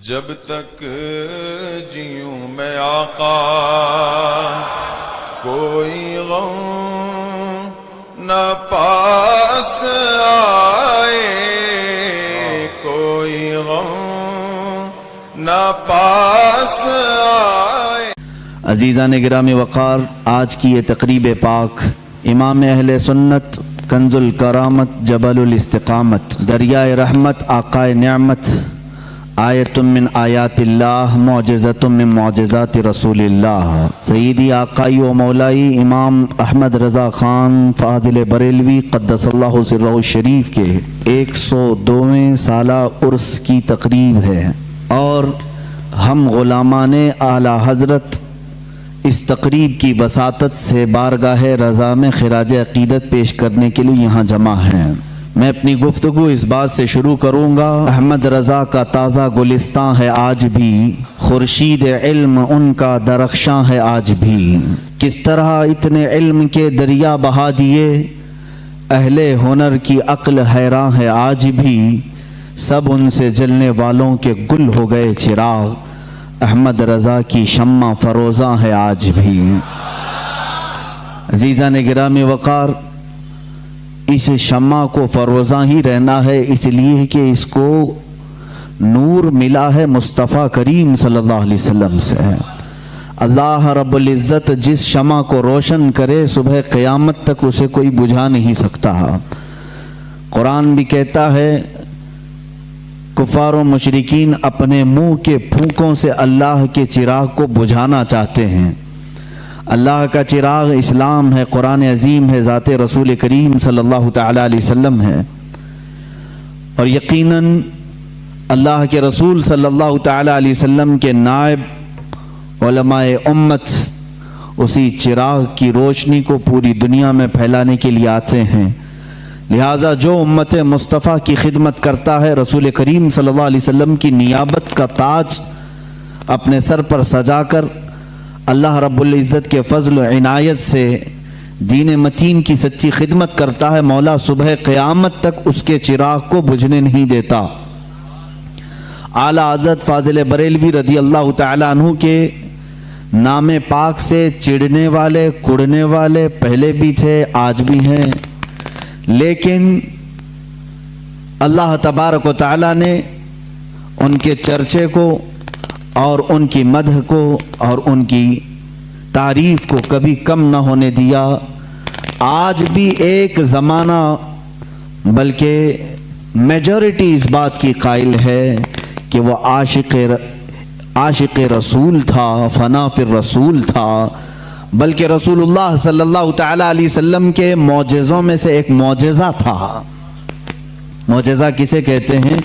جب تک جیوں میں آقا کوئی غم نہ پاس آئے، کوئی غم نہ پاس آئے۔ عزیزان گرامی وقار، آج کی یہ تقریب پاک امام اہل سنت، کنز الکرامت، جبل الاستقامت، دریائے رحمت، آقائے نعمت، آیت من آیات اللہ، معجزۃ من معجزات رسول اللہ، سیدی آقائی و مولائی امام احمد رضا خان فاضل بریلوی قدس اللہ سرہ الشریف کے 102ویں سالہ عرس کی تقریب ہے، اور ہم غلامان اعلیٰ حضرت اس تقریب کی وساطت سے بارگاہ رضا میں خراج عقیدت پیش کرنے کے لیے یہاں جمع ہیں۔ میں اپنی گفتگو اس بات سے شروع کروں گا، احمد رضا کا تازہ گلستان ہے آج بھی، خورشید علم ان کا درخشاں ہے آج بھی، کس طرح اتنے علم کے دریا بہا دیے، اہل ہنر کی عقل حیراں ہے آج بھی، سب ان سے جلنے والوں کے گل ہو گئے چراغ، احمد رضا کی شمع فروزاں ہے آج بھی۔ عزیزان گرامی وقار، اس شمع کو فروزاں ہی رہنا ہے، اس لیے کہ اس کو نور ملا ہے مصطفیٰ کریم صلی اللہ علیہ وسلم سے۔ اللہ رب العزت جس شمع کو روشن کرے صبح قیامت تک اسے کوئی بجھا نہیں سکتا۔ قرآن بھی کہتا ہے کفار و مشرکین اپنے منہ کے پھونکوں سے اللہ کے چراغ کو بجھانا چاہتے ہیں۔ اللہ کا چراغ اسلام ہے، قرآن عظیم ہے، ذات رسول کریم صلی اللہ تعالی علیہ وسلم ہے، اور یقیناً اللہ کے رسول صلی اللہ تعالی علیہ وسلم کے نائب علماء امت اسی چراغ کی روشنی کو پوری دنیا میں پھیلانے کے لیے آتے ہیں۔ لہٰذا جو امت مصطفیٰ کی خدمت کرتا ہے، رسول کریم صلی اللہ علیہ وسلم کی نیابت کا تاج اپنے سر پر سجا کر اللہ رب العزت کے فضل و عنایت سے دین متین کی سچی خدمت کرتا ہے، مولا صبح قیامت تک اس کے چراغ کو بجھنے نہیں دیتا۔ اعلیٰ حضرت فاضل بریلوی رضی اللہ تعالیٰ عنہ کے نام پاک سے چڑھنے والے، کڑنے والے پہلے بھی تھے، آج بھی ہیں، لیکن اللہ تبارک و تعالیٰ نے ان کے چرچے کو اور ان کی مدح کو اور ان کی تعریف کو کبھی کم نہ ہونے دیا۔ آج بھی ایک زمانہ بلکہ میجورٹی اس بات کی قائل ہے کہ وہ عاشق رسول تھا، فنا فی الرسول تھا، بلکہ رسول اللہ صلی اللہ تعالی علیہ وسلم کے معجزوں میں سے ایک معجزہ تھا۔ معجزہ کسے کہتے ہیں؟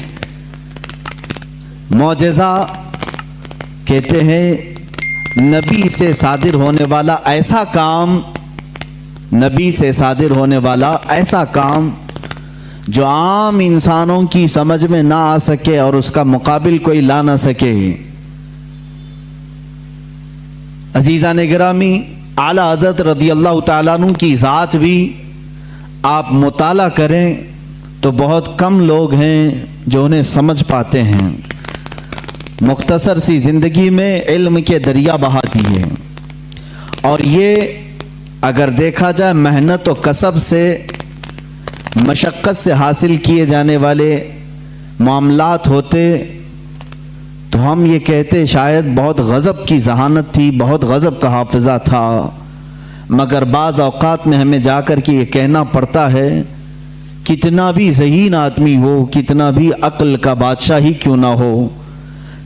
معجزہ کہتے ہیں نبی سے صادر ہونے والا ایسا کام، نبی سے صادر ہونے والا ایسا کام جو عام انسانوں کی سمجھ میں نہ آ سکے اور اس کا مقابل کوئی لا نہ سکے۔ عزیزان گرامی، اعلیٰ حضرت رضی اللہ تعالیٰ عنہ کی ذات بھی آپ مطالعہ کریں تو بہت کم لوگ ہیں جو انہیں سمجھ پاتے ہیں۔ مختصر سی زندگی میں علم کے دریا بہا دیے، اور یہ اگر دیکھا جائے محنت و کسب سے، مشقت سے حاصل کیے جانے والے معاملات ہوتے تو ہم یہ کہتے شاید بہت غضب کی ذہانت تھی، بہت غضب کا حافظہ تھا، مگر بعض اوقات میں ہمیں جا کر کے یہ کہنا پڑتا ہے کتنا بھی ذہین آدمی ہو، کتنا بھی عقل کا بادشاہ ہی کیوں نہ ہو،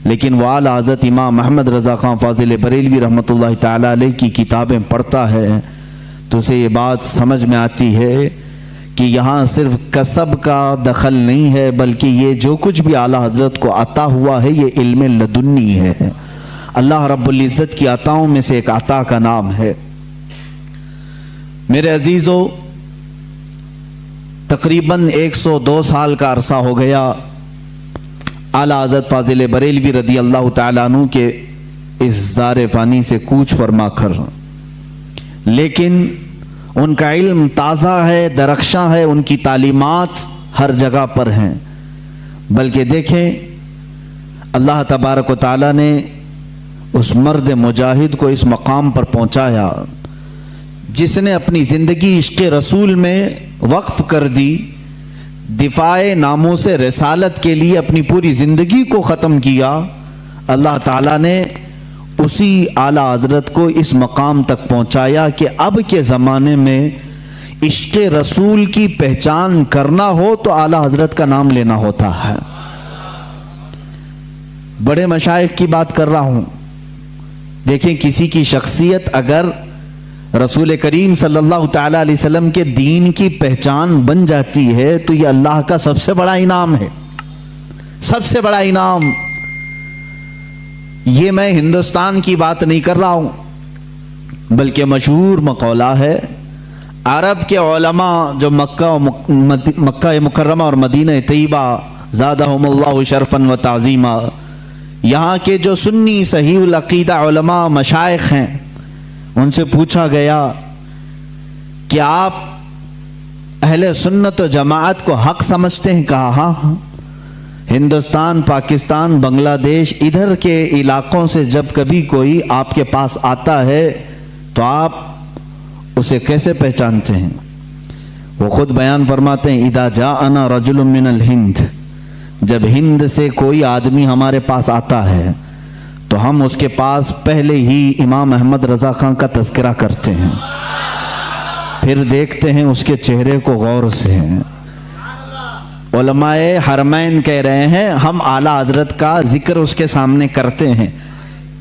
لیکن وہ اعلیٰ حضرت امام احمد رضا خان فاضل بریلوی رحمۃ اللہ تعالیٰ علیہ کی کتابیں پڑھتا ہے تو اسے یہ بات سمجھ میں آتی ہے کہ یہاں صرف کسب کا دخل نہیں ہے، بلکہ یہ جو کچھ بھی اعلیٰ حضرت کو عطا ہوا ہے یہ علم لدنی ہے، اللہ رب العزت کی عطاؤں میں سے ایک عطا کا نام ہے۔ میرے عزیزو، تقریباً 102 سال کا عرصہ ہو گیا اعلیٰ حضرت فاضل بریلوی رضی اللہ تعالیٰ عنہ کے اس زار فانی سے کوچ فرما کر، لیکن ان کا علم تازہ ہے، درخشاں ہے، ان کی تعلیمات ہر جگہ پر ہیں۔ بلکہ دیکھیں اللہ تبارک و تعالیٰ نے اس مرد مجاہد کو اس مقام پر پہنچایا جس نے اپنی زندگی عشق رسول میں وقف کر دی، دفاع ناموس رسالت کے لیے اپنی پوری زندگی کو ختم کیا۔ اللہ تعالیٰ نے اسی اعلیٰ حضرت کو اس مقام تک پہنچایا کہ اب کے زمانے میں عشق رسول کی پہچان کرنا ہو تو اعلیٰ حضرت کا نام لینا ہوتا ہے۔ بڑے مشائخ کی بات کر رہا ہوں، دیکھیں کسی کی شخصیت اگر رسول کریم صلی اللہ تعالی علیہ وسلم کے دین کی پہچان بن جاتی ہے تو یہ اللہ کا سب سے بڑا انعام ہے، سب سے بڑا انعام۔ یہ میں ہندوستان کی بات نہیں کر رہا ہوں، بلکہ مشہور مقولہ ہے، عرب کے علماء جو مکہ مکرمہ اور مدینہ طیبہ زادہم اللہ شرفا و تعظیما، یہاں کے جو سنی صحیح العقیدہ علماء مشائخ ہیں، ان سے پوچھا گیا کہ آپ اہل سنت و جماعت کو حق سمجھتے ہیں؟ کہا ہاں، ہندوستان، پاکستان، بنگلہ دیش، ادھر کے علاقوں سے جب کبھی کوئی آپ کے پاس آتا ہے تو آپ اسے کیسے پہچانتے ہیں؟ وہ خود بیان فرماتے ہیں، اذا جاءنا رجل من الہند، جب ہند سے کوئی آدمی ہمارے پاس آتا ہے تو ہم اس کے پاس پہلے ہی امام احمد رضا خان کا تذکرہ کرتے ہیں، پھر دیکھتے ہیں اس کے چہرے کو غور سے۔ علماء حرمین کہہ رہے ہیں ہم اعلیٰ حضرت کا ذکر اس کے سامنے کرتے ہیں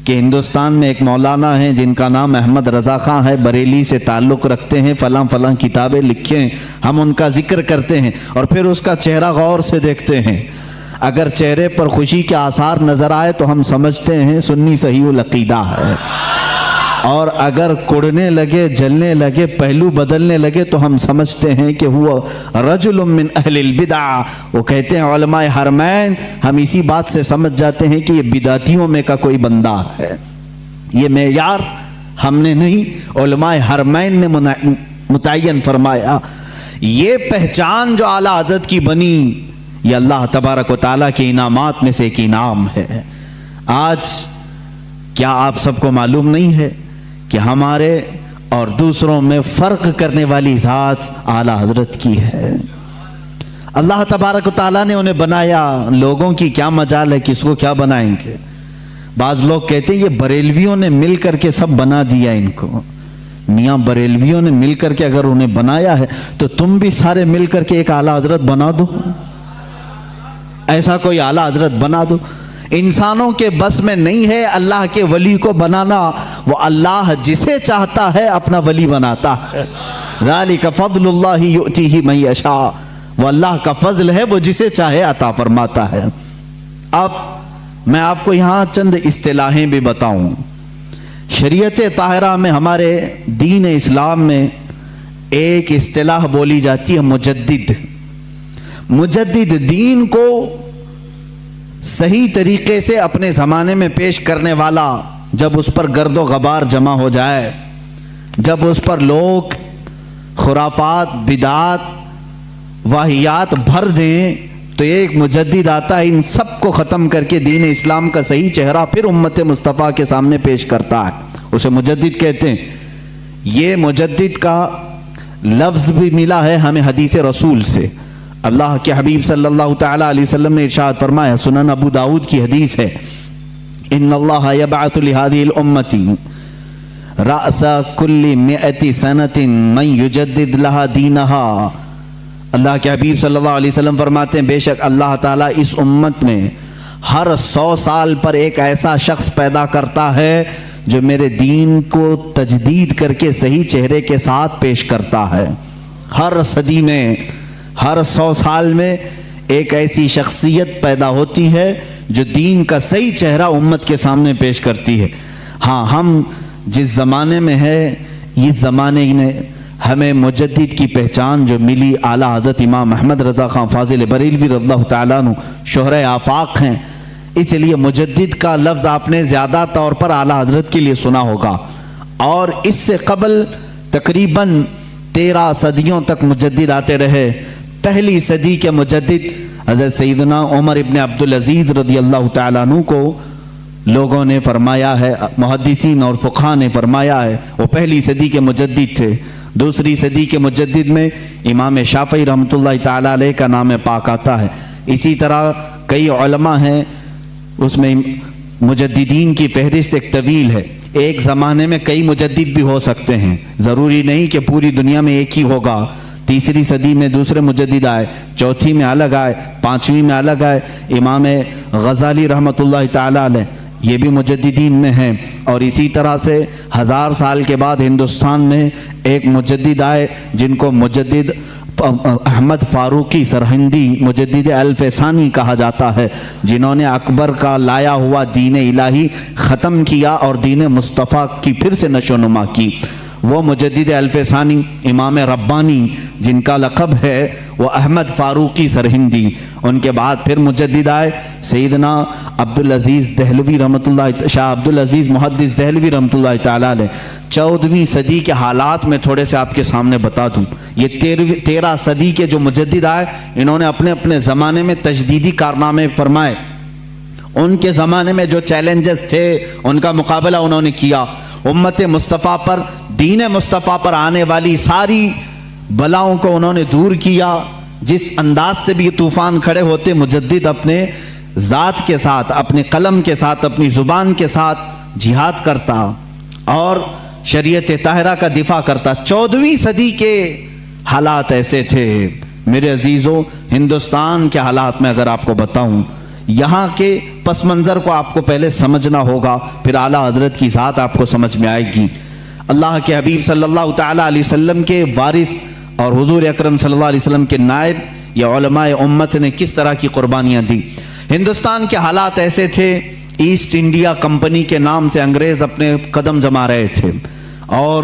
کہ ہندوستان میں ایک مولانا ہیں جن کا نام احمد رضا خان ہے، بریلی سے تعلق رکھتے ہیں، فلاں فلاں کتابیں لکھے ہیں، ہم ان کا ذکر کرتے ہیں اور پھر اس کا چہرہ غور سے دیکھتے ہیں، اگر چہرے پر خوشی کے آثار نظر آئے تو ہم سمجھتے ہیں سنی صحیح العقیدہ ہے، اور اگر کڑنے لگے، جلنے لگے، پہلو بدلنے لگے تو ہم سمجھتے ہیں کہ وہ رجل من اہل البدع۔ وہ کہتے ہیں علماء حرمین ہم اسی بات سے سمجھ جاتے ہیں کہ یہ بدعتیوں میں کا کوئی بندہ ہے۔ یہ معیار ہم نے نہیں، علماء حرمین نے متعین فرمایا۔ یہ پہچان جو اعلیٰ حضرت کی بنی، یہ اللہ تبارک و تعالیٰ کے انعامات میں سے ایک انعام ہے۔ آج کیا آپ سب کو معلوم نہیں ہے کہ ہمارے اور دوسروں میں فرق کرنے والی ذات اعلیٰ حضرت کی ہے؟ اللہ تبارک و تعالیٰ نے انہیں بنایا، لوگوں کی کیا مجال ہے کس کو کیا بنائیں گے۔ بعض لوگ کہتے ہیں یہ بریلویوں نے مل کر کے سب بنا دیا ان کو۔ میاں بریلویوں نے مل کر کے اگر انہیں بنایا ہے تو تم بھی سارے مل کر کے ایک اعلیٰ حضرت بنا دو، ایسا کوئی اعلیٰ حضرت بنا دو۔ انسانوں کے بس میں نہیں ہے اللہ کے ولی کو بنانا، وہ اللہ جسے چاہتا ہے اپنا ولی بناتا ہے۔ ذالک فضل اللہ یؤتیہ من یشاء، وہ اللہ کا فضل ہے، وہ جسے چاہے عطا فرماتا ہے۔ اب میں آپ کو یہاں چند اصطلاحیں بھی بتاؤں۔ شریعت طاہرہ میں، ہمارے دین اسلام میں ایک اصطلاح بولی جاتی ہے مجدد۔ مجدد دین کو صحیح طریقے سے اپنے زمانے میں پیش کرنے والا، جب اس پر گرد و غبار جمع ہو جائے، جب اس پر لوگ خرافات، بدعات، واہیات بھر دیں تو ایک مجدد آتا ہے، ان سب کو ختم کر کے دین اسلام کا صحیح چہرہ پھر امت مصطفیٰ کے سامنے پیش کرتا ہے، اسے مجدد کہتے ہیں۔ یہ مجدد کا لفظ بھی ملا ہے ہمیں حدیث رسول سے۔ اللہ کے حبیب صلی اللہ تعالی علیہ وسلم نے ارشاد فرمایا، سنن ابو داؤد کی حدیث ہے، ان اللہ یبعث لہذه الامة رأس كل 100 سنة من یجدد لها دینها۔ اللہ کے حبیب صلی اللہ علیہ وسلم فرماتے ہیں بے شک اللہ تعالیٰ اس امت میں ہر 100 سال پر ایک ایسا شخص پیدا کرتا ہے جو میرے دین کو تجدید کر کے صحیح چہرے کے ساتھ پیش کرتا ہے۔ ہر صدی میں، ہر 100 سال میں ایک ایسی شخصیت پیدا ہوتی ہے جو دین کا صحیح چہرہ امت کے سامنے پیش کرتی ہے۔ ہاں، ہم جس زمانے میں ہے، اس زمانے نے ہمیں مجدد کی پہچان جو ملی، اعلیٰ حضرت امام احمد رضا خان فاضل بریلوی رضی اللہ تعالیٰ عنہ شہرۂ آفاق ہیں، اس لیے مجدد کا لفظ آپ نے زیادہ طور پر اعلیٰ حضرت کے لیے سنا ہوگا، اور اس سے قبل تقریباً 13 صدیوں تک مجدد آتے رہے۔ پہلی صدی کے مجدد حضرت سیدنا عمر ابن عبدالعزیز رضی اللہ تعالیٰ عنہ کو لوگوں نے فرمایا ہے، محدثین اور فقہاء نے فرمایا ہے، وہ پہلی صدی کے مجدد تھے۔ دوسری صدی کے مجدد میں امام شافعی رحمۃ اللہ تعالیٰ علیہ کا نام پاک آتا ہے۔ اسی طرح کئی علماء ہیں، اس میں مجددین کی فہرست ایک طویل ہے۔ ایک زمانے میں کئی مجدد بھی ہو سکتے ہیں، ضروری نہیں کہ پوری دنیا میں ایک ہی ہوگا۔ تیسری صدی میں دوسرے مجدد آئے، چوتھی میں الگ آئے، پانچویں میں الگ آئے۔ امام غزالی رحمۃ اللہ تعالیٰ علیہ یہ بھی مجددین میں ہیں۔ اور اسی طرح سے 1000 سال کے بعد ہندوستان میں ایک مجدد آئے جن کو مجدد احمد فاروقی سرہندی، مجدد الف ثانی کہا جاتا ہے، جنہوں نے اکبر کا لایا ہوا دین الہی ختم کیا اور دین مصطفیٰ کی پھر سے نشو نما کی۔ وہ مجدد الف ثانی امام ربانی جن کا لقب ہے وہ احمد فاروقی سرہندی۔ ان کے بعد پھر مجدد آئے سیدنا عبدالعزیز دہلوی رحمۃ اللہ، شاہ عبدالعزیز محدث دہلوی رحمۃ اللہ تعالیٰ علیہ۔ 14ویں صدی کے حالات میں تھوڑے سے آپ کے سامنے بتا دوں۔ یہ 13 صدی کے جو مجدد آئے، انہوں نے اپنے اپنے زمانے میں تجدیدی کارنامے فرمائے۔ ان کے زمانے میں جو چیلنجز تھے ان کا مقابلہ انہوں نے کیا۔ امت مصطفیٰ پر، دین مصطفیٰ پر آنے والی ساری بلاؤں کو انہوں نے دور کیا۔ جس انداز سے بھی یہ طوفان کھڑے ہوتے، مجدد اپنے ذات کے ساتھ، اپنے قلم کے ساتھ، اپنی زبان کے ساتھ جہاد کرتا اور شریعت طاہرہ کا دفاع کرتا۔ 14ویں صدی کے حالات ایسے تھے میرے عزیزوں۔ ہندوستان کے حالات میں اگر آپ کو بتاؤں، یہاں کے پس منظر کو آپ کو پہلے سمجھنا ہوگا، پھر اعلیٰ حضرت کی ذات آپ کو سمجھ میں آئے گی۔ اللہ کے حبیب صلی اللہ تعالیٰ علیہ وسلم کے وارث اور حضور اکرم صلی اللہ علیہ وسلم کے نائب یا علماء امت نے کس طرح کی قربانیاں دی۔ ہندوستان کے حالات ایسے تھے، ایسٹ انڈیا کمپنی کے نام سے انگریز اپنے قدم جما رہے تھے، اور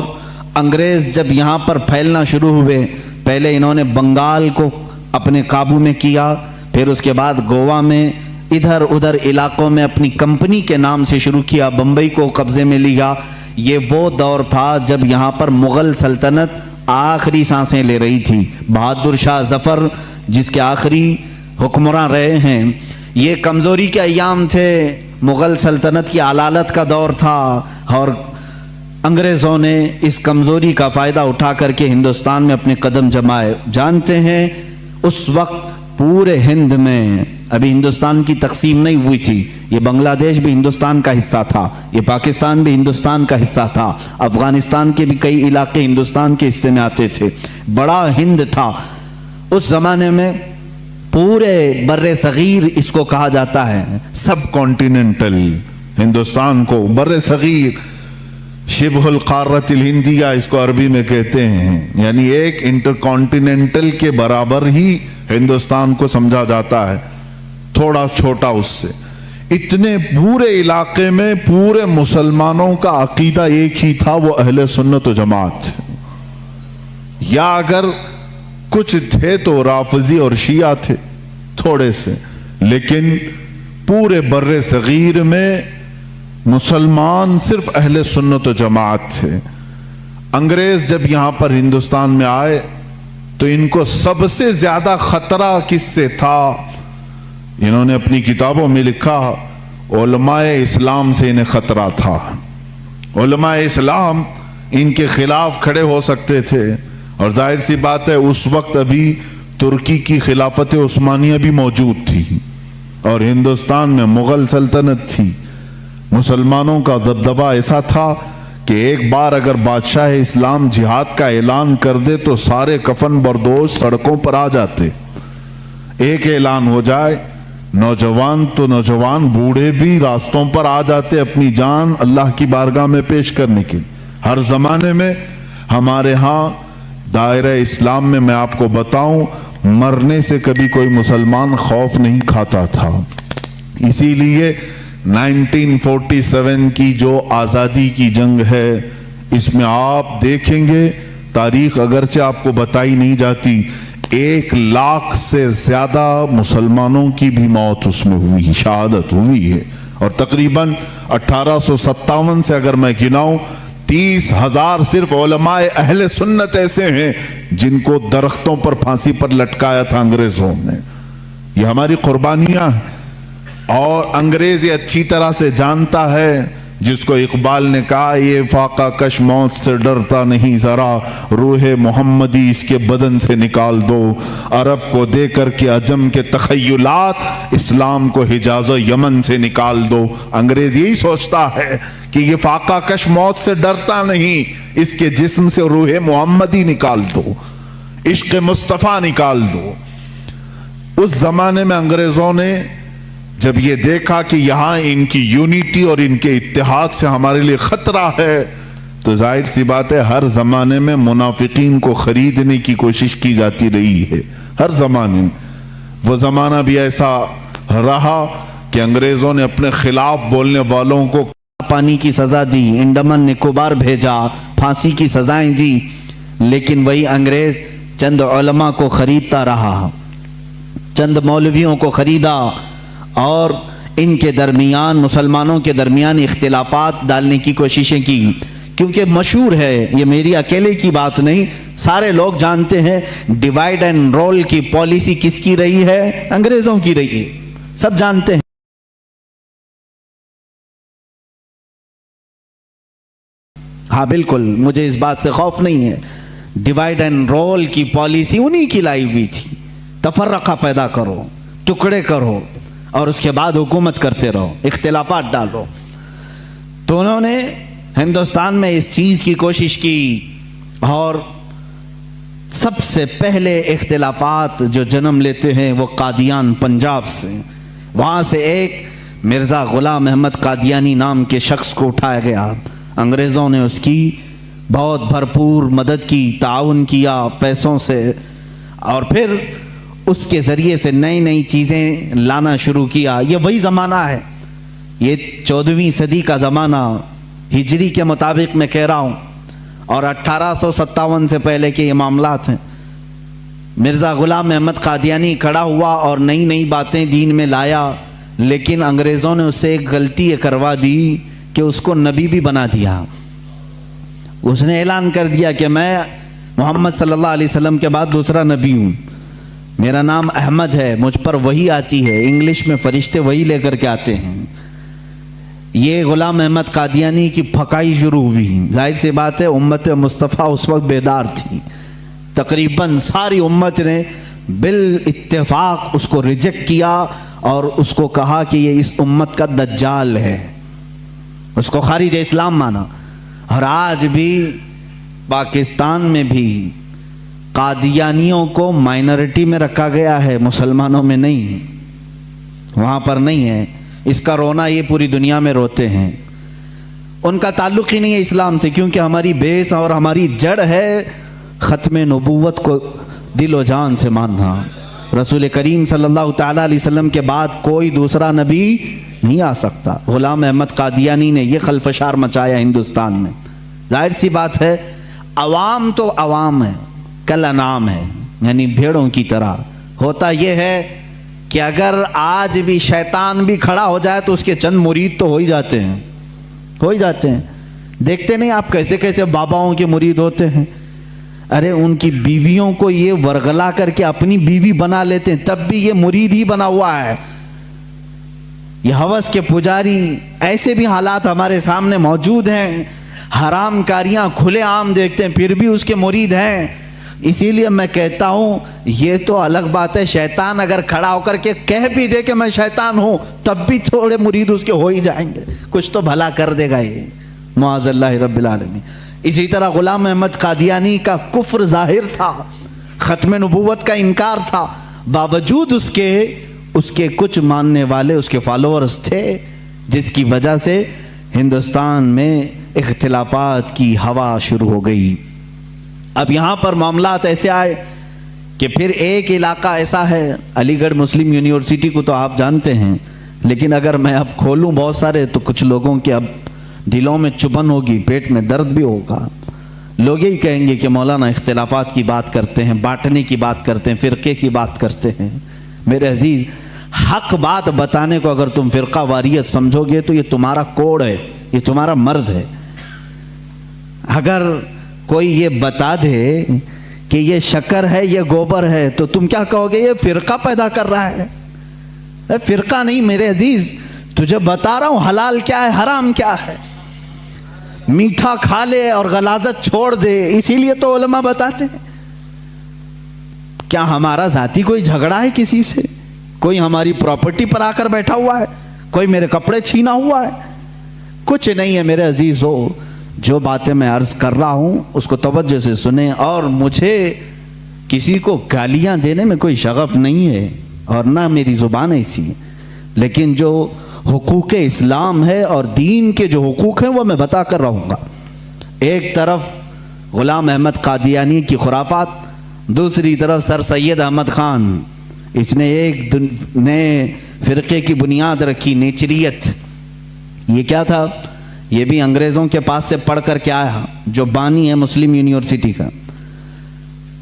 انگریز جب یہاں پر پھیلنا شروع ہوئے، پہلے انہوں نے بنگال کو اپنے قابو میں کیا، پھر اس کے بعد گوا میں، ادھر ادھر علاقوں میں اپنی کمپنی کے نام سے شروع کیا، بمبئی کو قبضے میں لیا۔ یہ وہ دور تھا جب یہاں پر مغل سلطنت آخری سانسیں لے رہی تھی۔ بہادر شاہ ظفر جس کے آخری حکمراں رہے ہیں، یہ کمزوری کے ایام تھے، مغل سلطنت کی علالت کا دور تھا، اور انگریزوں نے اس کمزوری کا فائدہ اٹھا کر کے ہندوستان میں اپنے قدم جمائے۔ جانتے ہیں اس وقت پورے ہند میں، ابھی ہندوستان کی تقسیم نہیں ہوئی تھی، یہ بنگلہ دیش بھی ہندوستان کا حصہ تھا، یہ پاکستان بھی ہندوستان کا حصہ تھا، افغانستان کے بھی کئی علاقے ہندوستان کے حصے میں آتے تھے، بڑا ہند تھا اس زمانے میں۔ پورے بر صغیر اس کو کہا جاتا ہے، سب کانٹیننٹل ہندوستان کو بر صغیر، شبہ القارۃ الہندیہ اس کو عربی میں کہتے ہیں، یعنی ایک انٹر کانٹیننٹل کے برابر ہی ہندوستان کو سمجھا جاتا ہے، تھوڑا چھوٹا اس سے۔ اتنے پورے علاقے میں پورے مسلمانوں کا عقیدہ ایک ہی تھا، وہ اہل سنت و جماعت تھے، یا اگر کچھ تھے تو رافضی اور شیعہ تھے تھوڑے سے، لیکن پورے بر صغیر میں مسلمان صرف اہل سنت و جماعت تھے۔ انگریز جب یہاں پر ہندوستان میں آئے تو ان کو سب سے زیادہ خطرہ کس سے تھا؟ انہوں نے اپنی کتابوں میں لکھا، علماء اسلام سے انہیں خطرہ تھا۔ علماء اسلام ان کے خلاف کھڑے ہو سکتے تھے، اور ظاہر سی بات ہے اس وقت ابھی ترکی کی خلافت عثمانیہ بھی موجود تھی، اور ہندوستان میں مغل سلطنت تھی۔ مسلمانوں کا دبدبہ ایسا تھا کہ ایک بار اگر بادشاہ اسلام جہاد کا اعلان کر دے تو سارے کفن بردوش سڑکوں پر آ جاتے۔ ایک اعلان ہو جائے، نوجوان تو نوجوان، بوڑھے بھی راستوں پر آ جاتے اپنی جان اللہ کی بارگاہ میں پیش کرنے کے۔ ہر زمانے میں ہمارے ہاں دائرہ اسلام میں آپ کو بتاؤں، مرنے سے کبھی کوئی مسلمان خوف نہیں کھاتا تھا۔ اسی لیے 1947 کی جو آزادی کی جنگ ہے، اس میں آپ دیکھیں گے، تاریخ اگرچہ آپ کو بتائی نہیں جاتی، 1 لاکھ سے زیادہ مسلمانوں کی بھی موت اس میں ہوئی، شہادت ہوئی ہے، اور تقریباً 1857 سے اگر میں گناؤں 30,000 صرف علماء اہل سنت ایسے ہیں جن کو درختوں پر پھانسی پر لٹکایا تھا انگریزوں نے۔ یہ ہماری قربانیاں ہیں، اور انگریز یہ اچھی طرح سے جانتا ہے، جس کو اقبال نے کہا یہ فاقہ کش موت سے ڈرتا نہیں ذرا، روح محمدی اس کے بدن سے نکال دو، عرب کو دے کر کے عجم کے تخیلات، اسلام کو حجاز و یمن سے نکال دو۔ انگریز یہی سوچتا ہے کہ یہ فاقہ کش موت سے ڈرتا نہیں، اس کے جسم سے روح محمدی نکال دو، عشق مصطفیٰ نکال دو۔ اس زمانے میں انگریزوں نے جب یہ دیکھا کہ یہاں ان کی یونٹی اور ان کے اتحاد سے ہمارے لیے خطرہ ہے، تو ظاہر سی بات ہے ہر زمانے میں منافقین کو خریدنے کی کوشش کی جاتی رہی ہے، ہر زمانے میں۔ وہ زمانہ بھی ایسا رہا کہ انگریزوں نے اپنے خلاف بولنے والوں کو پانی کی سزا دی، انڈمان نکوبار بھیجا، پھانسی کی سزائیں دی، لیکن وہی انگریز چند علماء کو خریدتا رہا، چند مولویوں کو خریدا، اور ان کے درمیان، مسلمانوں کے درمیان اختلافات ڈالنے کی کوششیں کی، کیونکہ مشہور ہے، یہ میری اکیلے کی بات نہیں، سارے لوگ جانتے ہیں ڈیوائیڈ اینڈ رول کی پالیسی کس کی رہی ہے؟ انگریزوں کی رہی ہے، سب جانتے ہیں۔ ہاں بالکل، مجھے اس بات سے خوف نہیں ہے، ڈیوائیڈ اینڈ رول کی پالیسی انہی کی لائی ہوئی تھی، تفرقہ پیدا کرو، ٹکڑے کرو، اور اس کے بعد حکومت کرتے رہو، اختلافات ڈالو۔ تو انہوں نے ہندوستان میں اس چیز کی کوشش کی، اور سب سے پہلے اختلافات جو جنم لیتے ہیں وہ قادیان پنجاب سے، وہاں سے ایک مرزا غلام احمد قادیانی نام کے شخص کو اٹھایا گیا، انگریزوں نے اس کی بہت بھرپور مدد کی، تعاون کیا پیسوں سے، اور پھر اس کے ذریعے سے نئی نئی چیزیں لانا شروع کیا۔ یہ وہی زمانہ ہے، یہ 14ویں صدی کا زمانہ، ہجری کے مطابق میں کہہ رہا ہوں، اور 1857 سے پہلے کے یہ معاملات ہیں۔ مرزا غلام احمد قادیانی کھڑا ہوا اور نئی نئی باتیں دین میں لایا، لیکن انگریزوں نے اس سے ایک غلطی یہ کروا دی کہ اس کو نبی بھی بنا دیا۔ اس نے اعلان کر دیا کہ میں محمد صلی اللہ علیہ وسلم کے بعد دوسرا نبی ہوں، میرا نام احمد ہے، مجھ پر وحی آتی ہے، انگلش میں فرشتے وحی لے کر کے آتے ہیں۔ یہ غلام احمد قادیانی کی پھکائی شروع ہوئی، ظاہر سی بات ہے امت مصطفیٰ اس وقت بیدار تھی، تقریباً ساری امت نے بالاتفاق اس کو ریجیکٹ کیا، اور اس کو کہا کہ یہ اس امت کا دجال ہے، اس کو خارج اسلام مانا۔ اور آج بھی پاکستان میں بھی قادیانیوں کو مائنورٹی میں رکھا گیا ہے، مسلمانوں میں نہیں، وہاں پر نہیں ہے۔ اس کا رونا یہ پوری دنیا میں روتے ہیں، ان کا تعلق ہی نہیں ہے اسلام سے، کیونکہ ہماری بیس اور ہماری جڑ ہے ختم نبوت کو دل و جان سے ماننا۔ رسول کریم صلی اللہ تعالیٰ علیہ وسلم کے بعد کوئی دوسرا نبی نہیں آ سکتا۔ غلام احمد قادیانی نے یہ خلفشار مچایا ہندوستان میں۔ ظاہر سی بات ہے عوام تو عوام ہے، کل انعام ہے، یعنی بھیڑوں کی طرح۔ ہوتا یہ ہے کہ اگر آج بھی شیطان بھی کھڑا ہو جائے تو اس کے چند مرید تو ہو ہی جاتے ہیں، ہو ہی جاتے ہیں۔ دیکھتے نہیں آپ کیسے کیسے باباؤں کے مرید ہوتے ہیں؟ ارے ان کی بیویوں کو یہ ورغلا کر کے اپنی بیوی بنا لیتے ہیں، تب بھی یہ مرید ہی بنا ہوا ہے۔ یہ ہوس کے پجاری، ایسے بھی حالات ہمارے سامنے موجود ہیں، حرام کاریاں کھلے عام دیکھتے ہیں پھر بھی اس کے مرید ہیں۔ اسی لیے میں کہتا ہوں یہ تو الگ بات ہے، شیطان اگر کھڑا ہو کر کے کہہ بھی دے کہ میں شیطان ہوں، تب بھی تھوڑے مرید اس کے ہو ہی جائیں گے، کچھ تو بھلا کر دے گا یہ، معاذ اللہ رب العالمین۔ اسی طرح غلام احمد قادیانی کا کفر ظاہر تھا، ختم نبوت کا انکار تھا، باوجود اس کے کچھ ماننے والے اس کے فالوورز تھے، جس کی وجہ سے ہندوستان میں اختلافات کی ہوا شروع ہو گئی۔ اب یہاں پر معاملات ایسے آئے کہ پھر ایک علاقہ ایسا ہے، علی گڑھ مسلم یونیورسٹی کو تو آپ جانتے ہیں، لیکن اگر میں اب کھولوں بہت سارے تو کچھ لوگوں کے اب دلوں میں چبھن ہوگی، پیٹ میں درد بھی ہوگا۔ لوگ یہی کہیں گے کہ مولانا اختلافات کی بات کرتے ہیں، بانٹنے کی بات کرتے ہیں، فرقے کی بات کرتے ہیں۔ میرے عزیز، حق بات بتانے کو اگر تم فرقہ واریت سمجھو گے تو یہ تمہارا کوڑ ہے، یہ تمہارا مرض ہے۔ اگر کوئی یہ بتا دے کہ یہ شکر ہے، یہ گوبر ہے، تو تم کیا کہو گے؟ یہ فرقہ پیدا کر رہا ہے، فرقہ نہیں میرے عزیز، تجھے بتا رہا ہوں حلال کیا ہے حرام کیا ہے، میٹھا کھا لے اور غلاظت چھوڑ دے، اسی لیے تو علماء بتاتے ہیں۔ کیا ہمارا ذاتی کوئی جھگڑا ہے کسی سے؟ کوئی ہماری پراپرٹی پر آ کر بیٹھا ہوا ہے؟ کوئی میرے کپڑے چھینا ہوا ہے؟ کچھ نہیں ہے میرے عزیز ہو۔ جو باتیں میں عرض کر رہا ہوں اس کو توجہ سے سنیں، اور مجھے کسی کو گالیاں دینے میں کوئی شغف نہیں ہے اور نہ میری زبان ایسی ہے، لیکن جو حقوق اسلام ہے اور دین کے جو حقوق ہیں وہ میں بتا کر رہوں گا۔ ایک طرف غلام احمد قادیانی کی خرافات، دوسری طرف سر سید احمد خان، اس نے ایک نئے فرقے کی بنیاد رکھی، نیچریت۔ یہ کیا تھا؟ یہ بھی انگریزوں کے پاس سے پڑھ کر کے آیا، جو بانی ہے مسلم یونیورسٹی کا۔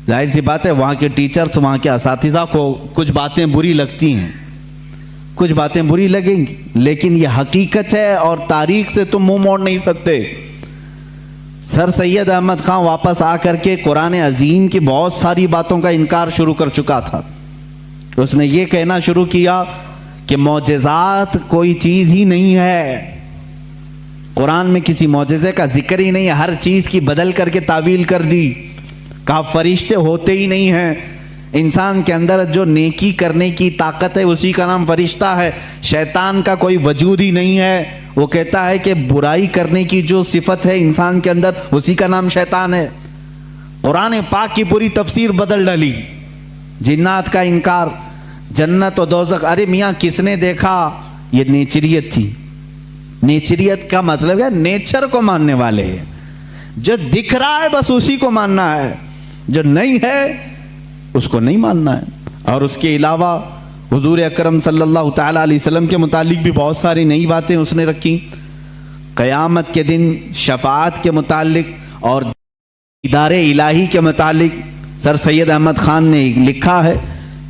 ظاہر سی بات ہے وہاں کے ٹیچرز، وہاں کے اساتذہ کو کچھ باتیں بری لگتی ہیں، کچھ باتیں بری لگیں گی، لیکن یہ حقیقت ہے اور تاریخ سے تم منہ موڑ نہیں سکتے۔ سر سید احمد خان واپس آ کر کے قرآن عظیم کی بہت ساری باتوں کا انکار شروع کر چکا تھا۔ اس نے یہ کہنا شروع کیا کہ معجزات کوئی چیز ہی نہیں ہے، قرآن میں کسی معجزے کا ذکر ہی نہیں ہے، ہر چیز کی بدل کر کے تعویل کر دی، کہا فرشتے ہوتے ہی نہیں ہیں، انسان کے اندر جو نیکی کرنے کی طاقت ہے اسی کا نام فرشتہ ہے، شیطان کا کوئی وجود ہی نہیں ہے، وہ کہتا ہے کہ برائی کرنے کی جو صفت ہے انسان کے اندر اسی کا نام شیطان ہے۔ قرآن پاک کی پوری تفسیر بدل ڈالی، جنات کا انکار، جنت و دوزخ، ارے میاں کس نے دیکھا؟ یہ نیچریت تھی۔ نیچریت کا مطلب ہے نیچر کو ماننے والے ہیں، جو دکھ رہا ہے بس اسی کو ماننا ہے، جو نہیں ہے اس کو نہیں ماننا ہے۔ اور اس کے علاوہ حضور اکرم صلی اللہ تعالیٰ علیہ وسلم کے متعلق بھی بہت ساری نئی باتیں اس نے رکھی، قیامت کے دن شفاعت کے متعلق اور دیدار الہی کے متعلق سر سید احمد خان نے لکھا ہے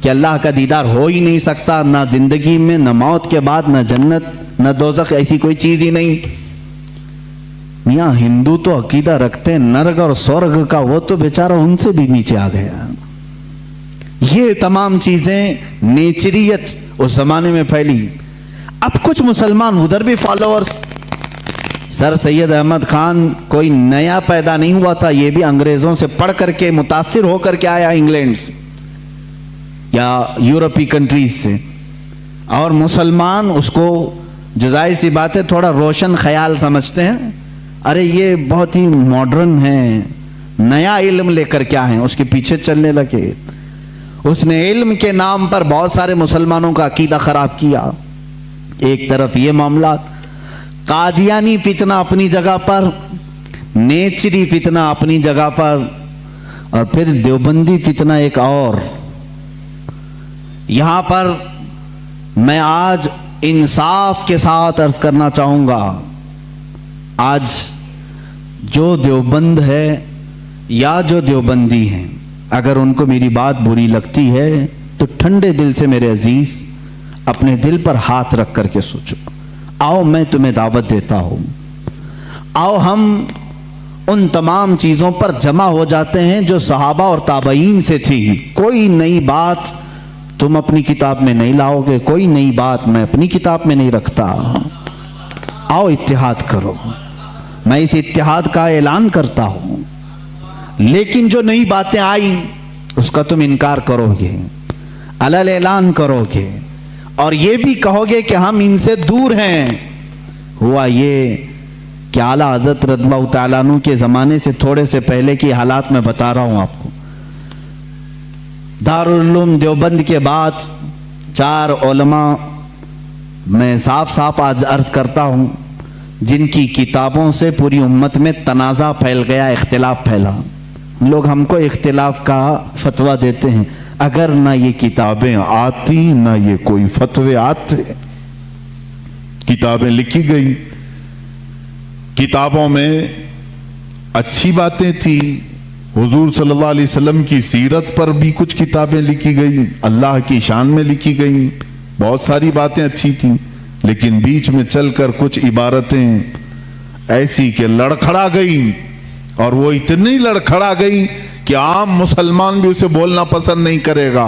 کہ اللہ کا دیدار ہو ہی نہیں سکتا، نہ زندگی میں، نہ موت کے بعد، نہ جنت، نہ دوزخ، ایسی کوئی چیز ہی نہیں۔ میاں ہندو تو عقیدہ رکھتے ہیں نرگ اور سورگ کا، وہ تو بیچارہ ان سے بھی نیچے آ گیا۔ یہ تمام چیزیں نیچریت اس زمانے میں پھیلی۔ اب کچھ مسلمان ادھر بھی فالوورز، سر سید احمد خان کوئی نیا پیدا نہیں ہوا تھا، یہ بھی انگریزوں سے پڑھ کر کے متاثر ہو کر کے آیا، انگلینڈ سے یا یورپی کنٹریز سے، اور مسلمان اس کو جو ظاہر سی بات ہے تھوڑا روشن خیال سمجھتے ہیں، ارے یہ بہت ہی ماڈرن ہیں، نیا علم لے کر کیا ہیں، اس کے پیچھے چلنے لگے۔ اس نے علم کے نام پر بہت سارے مسلمانوں کا عقیدہ خراب کیا۔ ایک طرف یہ معاملات، قادیانی فتنہ اپنی جگہ پر، نیچری فتنہ اپنی جگہ پر، اور پھر دیوبندی فتنہ ایک اور۔ یہاں پر میں آج انصاف کے ساتھ عرض کرنا چاہوں گا، آج جو دیوبند ہے یا جو دیوبندی ہیں، اگر ان کو میری بات بری لگتی ہے تو ٹھنڈے دل سے میرے عزیز اپنے دل پر ہاتھ رکھ کر کے سوچو، آؤ میں تمہیں دعوت دیتا ہوں، آؤ ہم ان تمام چیزوں پر جمع ہو جاتے ہیں جو صحابہ اور تابعین سے تھی۔ کوئی نئی بات تم اپنی کتاب میں نہیں لاؤ گے، کوئی نئی بات میں اپنی کتاب میں نہیں رکھتا۔ آؤ اتحاد کرو، میں اس اتحاد کا اعلان کرتا ہوں، لیکن جو نئی باتیں آئیں اس کا تم انکار کرو گے، علل اعلان کرو گے، اور یہ بھی کہو گے کہ ہم ان سے دور ہیں۔ ہوا یہ کہ اعلیٰ حضرت رضی اللہ تعالیٰ عنہ کے زمانے سے تھوڑے سے پہلے کی حالات میں بتا رہا ہوں آپ کو۔ دارالعلوم دیوبند کے بعد 4 علماء میں صاف صاف آج عرض کرتا ہوں جن کی کتابوں سے پوری امت میں تنازع پھیل گیا، اختلاف پھیلا۔ لوگ ہم کو اختلاف کا فتویٰ دیتے ہیں، اگر نہ یہ کتابیں آتی نہ یہ کوئی فتوے آتے۔ کتابیں لکھی گئی، کتابوں میں اچھی باتیں تھی، حضور صلی اللہ علیہ وسلم کی سیرت پر بھی کچھ کتابیں لکھی گئی، اللہ کی شان میں لکھی گئی، بہت ساری باتیں اچھی تھیں، لیکن بیچ میں چل کر کچھ عبارتیں ایسی کہ لڑکھڑا گئی، اور وہ اتنی لڑکھڑا گئی کہ عام مسلمان بھی اسے بولنا پسند نہیں کرے گا۔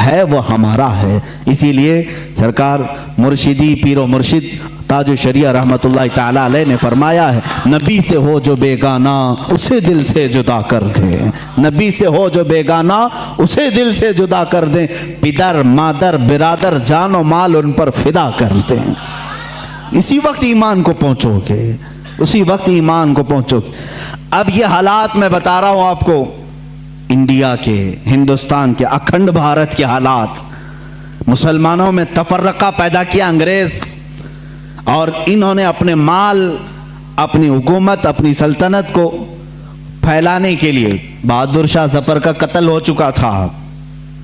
ہے وہ ہمارا ہے۔ اسی لیے سرکار مرشدی پیر و مرشد تاج الشریعہ رحمۃ اللہ تعالی علیہ نے فرمایا ہے، نبی سے ہو جو بیگانہ اسے دل سے جدا کر دیں، نبی سے ہو جو بیگانہ اسے دل سے جدا کر دیں، پدر مادر برادر جان و مال ان پر فدا کر دیں۔ اسی وقت ایمان کو پہنچو گے، اسی وقت ایمان کو پہنچو گے۔ اب یہ حالات میں بتا رہا ہوں آپ کو، انڈیا کے، ہندوستان کے، اکھنڈ بھارت کے حالات، مسلمانوں میں تفرقہ پیدا کیا انگریز، اور انہوں نے اپنے مال، اپنی حکومت، اپنی سلطنت کو پھیلانے کے لیے، بہادر شاہ ظفر کا قتل ہو چکا تھا،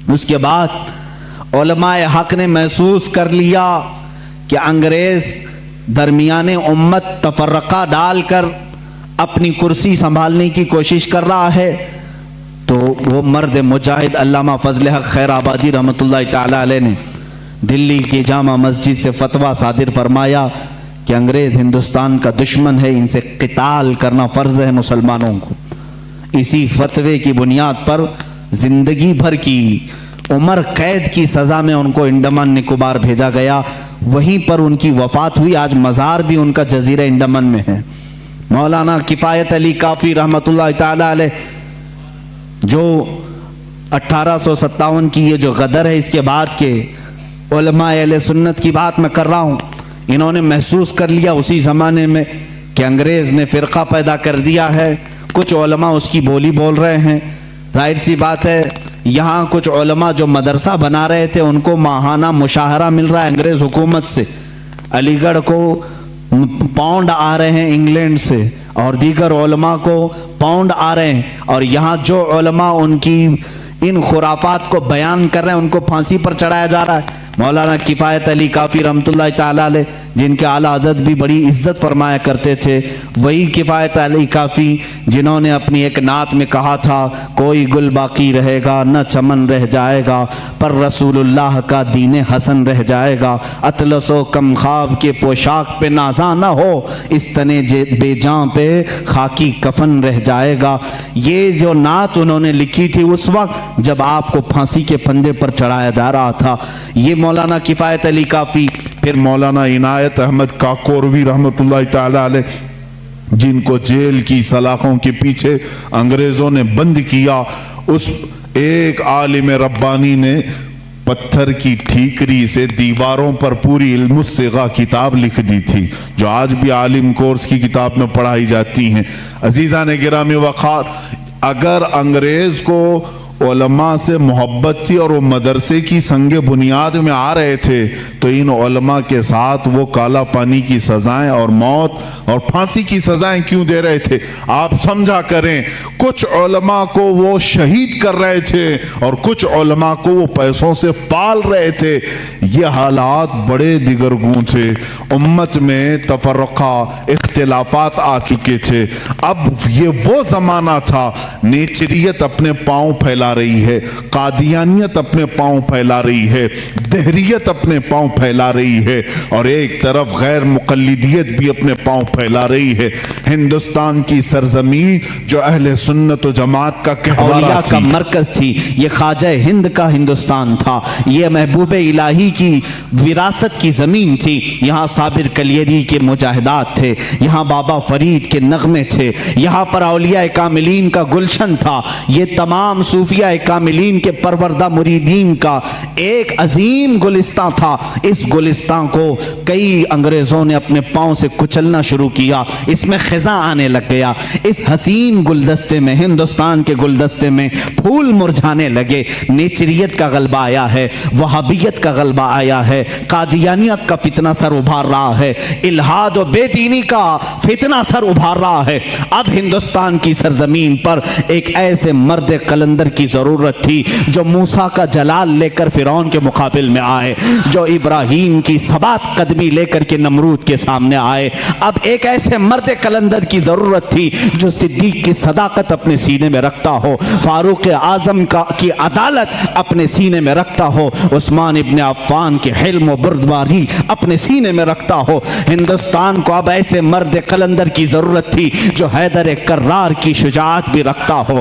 اس کے بعد علماء حق نے محسوس کر لیا کہ انگریز درمیان امت تفرقہ ڈال کر اپنی کرسی سنبھالنے کی کوشش کر رہا ہے، تو وہ مرد مجاہد علامہ فضل حق خیر آبادی رحمۃ اللہ تعالی علیہ نے دلی کی جامع مسجد سے فتویٰ صادر فرمایا کہ انگریز ہندوستان کا دشمن ہے، ان سے قتال کرنا فرض ہے مسلمانوں کو۔ اسی فتوے کی بنیاد پر زندگی بھر کی عمر قید کی سزا میں ان کو انڈمان نکوبار بھیجا گیا، وہیں پر ان کی وفات ہوئی۔ آج مزار بھی ان کا جزیرہ انڈمان میں ہے۔ مولانا کفایت علی کافی رحمۃ اللہ تعالی علیہ، جو 1857 کی یہ جو غدر ہے، اس کے بعد کے علماء اہل سنت کی بات میں کر رہا ہوں، انہوں نے محسوس کر لیا اسی زمانے میں کہ انگریز نے فرقہ پیدا کر دیا ہے، کچھ علماء اس کی بولی بول رہے ہیں۔ ظاہر سی بات ہے، یہاں کچھ علماء جو مدرسہ بنا رہے تھے ان کو ماہانہ مشاہرہ مل رہا ہے انگریز حکومت سے، علی گڑھ کو پاؤنڈ آ رہے ہیں انگلینڈ سے، اور دیگر علماء کو پاؤنڈ آ رہے ہیں، اور یہاں جو علماء ان کی ان خرافات کو بیان کر رہے ہیں ان کو پھانسی پر چڑھایا جا رہا ہے۔ مولانا کفایت علی کافی رحمۃ اللہ تعالی علیہ، جن کے اعلیٰ حضرت بھی بڑی عزت فرمایا کرتے تھے، وہی کفایت علی کافی جنہوں نے اپنی ایک نعت میں کہا تھا، کوئی گل باقی رہے گا نہ چمن رہ جائے گا، پر رسول اللہ کا دین حسن رہ جائے گا، اطلس و کم خواب کے پوشاک پہ نازاں نہ ہو، اس تنے بے جاں پہ خاکی کفن رہ جائے گا۔ یہ جو نعت انہوں نے لکھی تھی اس وقت جب آپ کو پھانسی کے پھندے پر چڑھایا جا رہا تھا، یہ مولانا کفایت علی کافی۔ پھر مولانا عنایت احمد کاکوروی رحمۃ اللہ تعالی علیہ، جن کو جیل کی سلاخوں کے پیچھے انگریزوں نے بند کیا، اس ایک عالم ربانی نے پتھر کی ٹھیکری سے دیواروں پر پوری علم الصیغہ کتاب لکھ دی تھی، جو آج بھی عالم کورس کی کتاب میں پڑھائی جاتی ہیں۔ عزیزان گرامی وقار، اگر انگریز کو علماء سے محبت تھی اور وہ مدرسے کی سنگ بنیاد میں آ رہے تھے، تو ان علماء کے ساتھ وہ کالا پانی کی سزائیں اور موت اور پھانسی کی سزائیں کیوں دے رہے تھے؟ آپ سمجھا کریں، کچھ علماء کو وہ شہید کر رہے تھے اور کچھ علماء کو وہ پیسوں سے پال رہے تھے۔ یہ حالات بڑے دیگرگوں تھے، امت میں تفرقہ، اختلافات آ چکے تھے۔ اب یہ وہ زمانہ تھا، نیچریت اپنے پاؤں پھیلا رہی ہے، قادیانیت اپنے پاؤں پھیلا رہی ہے، دہریت اپنے پاؤں پھیلا رہی ہے، اور ایک طرف غیر مقلدیت بھی اپنے پاؤں پھیلا رہی ہے۔ ہندوستان کی سرزمین جو اہل سنت و جماعت کا کہوارہ اولیاء تھی، کا مرکز تھی، یہ خواجہ ہند کا ہندوستان تھا، یہ محبوب الہی کی وراثت کی زمین تھی۔ یہاں صابر کلیری کے مجاہدات تھے، یہاں بابا فرید کے نغمے تھے، یہاں پر اولیاء کاملین کا گلشن تھا، یہ تمام صوفیاء کاملین کے پروردہ مریدین کا ایک عظیم گلستان تھا۔ اس گلستان کو کئی انگریزوں نے اپنے پاؤں سے کچلنا شروع کیا، اس میں خزاں آنے لگ گیا، اس حسین گلدستے میں، ہندوستان کے گلدستے میں پھول مرجھانے لگے۔ نیچریت کا غلبہ آیا ہے، وہابیت کا غلبہ آیا ہے، قادیانیت کا فتنہ سر ابھار رہا ہے، الہاد و بے دینی کا فتنہ سر ابھار رہا ہے۔ اب ہندوستان کی سرزمین پر ایک ایسے مرد قلندر کی ضرورت تھی جو موسیٰ کا جلال لے کر فرعون کے مقابل میں آئے، جو ابراہیم کی ثبات قدمی لے کر کے نمرود کے سامنے آئے۔ اب ایک ایسے مرد قلندر کی ضرورت تھی جو صدیق کی صداقت اپنے سینے میں رکھتا ہو، فاروق اعظم کی عدالت اپنے سینے میں رکھتا ہو، عثمان ابن عفان کی حلم و بردباری اپنے سینے میں رکھتا ہو۔ ہندوستان کو اب ایسے مرد قلندر کی ضرورت تھی جو حیدر کرار کی شجاعت بھی رکھتا ہو،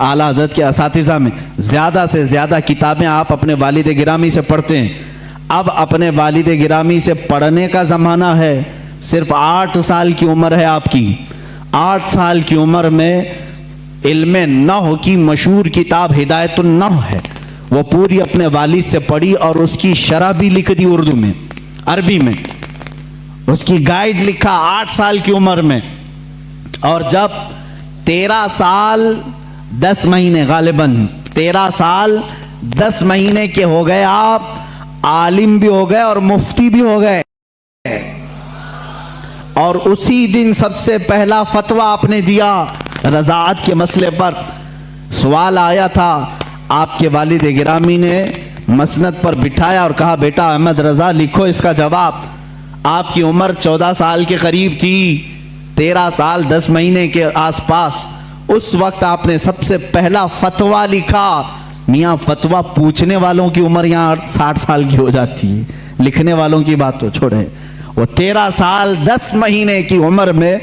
اعلیٰ حضرت کے اساتذہ میں زیادہ سے زیادہ کتابیں آپ اپنے والد گرامی سے پڑھتے ہیں. اب اپنے والد گرامی سے پڑھنے کا زمانہ ہے. صرف 8 سال کی عمر ہے آپ کی. 8 سال کی عمر میں علم نحو کی مشہور کتاب ہدایت النحو ہے، وہ پوری اپنے والد سے پڑھی اور اس کی شرح بھی لکھ دی اردو میں، عربی میں، اس کی گائیڈ لکھا 8 سال کی عمر میں. اور جب 13 سال 10 مہینے غالباً 13 سال 10 مہینے کے ہو گئے، آپ عالم بھی ہو گئے اور مفتی بھی ہو گئے. اور اسی دن سب سے پہلا فتویٰ آپ نے دیا رضاعت کے مسئلے پر. سوال آیا تھا، آپ کے والد گرامی نے مسند پر بٹھایا اور کہا بیٹا احمد رضا لکھو اس کا جواب. آپ کی عمر 14 سال کے قریب تھی، 13 سال 10 مہینے کے آس پاس. اس وقت آپ نے سب سے پہلا فتویٰ لکھا. میاں فتویٰ پوچھنے والوں کی عمر یہاں 60 سال کی ہو جاتی ہے، لکھنے والوں کی بات تو چھوڑے. وہ 13 سال 10 مہینے کی عمر میں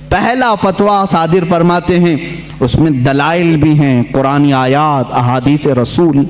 پہلا فتویٰ صادر فرماتے ہیں. اس میں دلائل بھی ہیں، قرآنی آیات، احادیث رسول.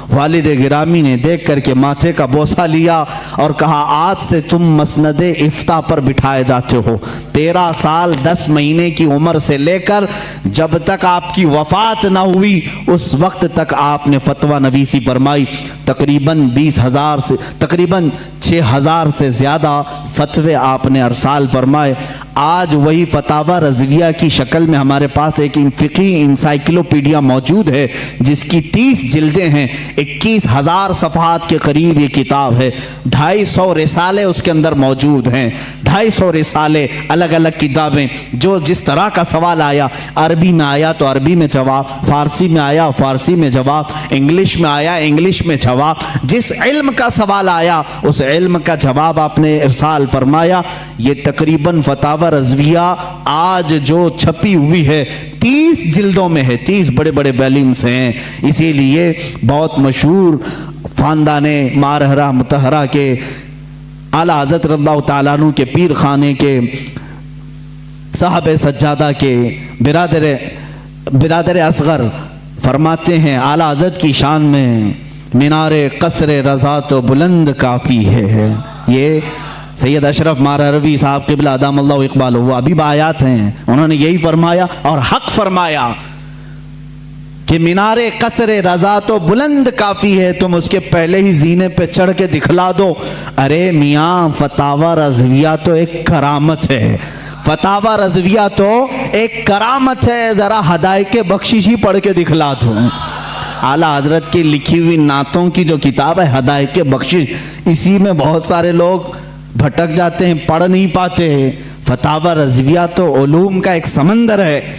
والد گرامی نے دیکھ کر کے ماتھے کا بوسہ لیا اور کہا آج سے تم مسند افتاء پر بٹھائے جاتے ہو. 13 سال 10 مہینے کی عمر سے لے کر جب تک آپ کی وفات نہ ہوئی اس وقت تک آپ نے فتویٰ نویسی فرمائی. تقریباً 20,000 سے تقریباً 6,000 سے زیادہ فتوے آپ نے ارسال فرمائے. آج وہی فتاوی رضویہ کی شکل میں ہمارے پاس ایک فقہی انسائکلوپیڈیا موجود ہے جس کی 30 جلدیں ہیں، 21,000 صفحات کے قریب یہ کتاب ہے. 250 رسالے اس کے اندر موجود ہیں، 250 رسالے، الگ الگ کتابیں. جو جس طرح کا سوال آیا، عربی میں آیا تو عربی میں جواب، فارسی میں آیا فارسی میں جواب، انگلش میں آیا انگلش میں جواب. جس علم کا سوال آیا اس علم کا جواب آپ نے ارسال فرمایا. یہ تقریباً فتاوی رضویہ آج جو چھپی ہوئی ہے 30 جلدوں میں ہے، 30 بڑے بڑے ویلیومز ہیں. اسی لیے بہت مشہور خاندان مارہرہ مطہرہ کے اعلیٰ حضرت رضی اللہ تعالیٰ عنہ کے پیر خانے کے صاحب سجادہ کے برادر اصغر فرماتے ہیں اعلیٰ حضرت کی شان میں مینار قصر رضا تو بلند کافی ہے. یہ سید اشرف مارہروی صاحب قبلہ ادام اللہ اقبال وہ ابھی آیات ہیں، انہوں نے یہی فرمایا اور حق فرمایا کہ مینار قصر رضا تو بلند کافی ہے، تم اس کے پہلے ہی زینے پہ چڑھ کے دکھلا دو. ارے میاں فتاوی رضویہ تو ایک کرامت ہے، فتاوی رضویہ تو ایک کرامت ہے، ذرا ہدایت بخشش ہی پڑھ کے دکھلا دو. اعلیٰ حضرت کی لکھی ہوئی نعتوں کی جو کتاب ہے ہدایت بخشش، اسی میں بہت سارے لوگ بھٹک جاتے ہیں، پڑھ نہیں پاتے ہیں. فتاوی رضویہ تو علوم کا ایک سمندر ہے.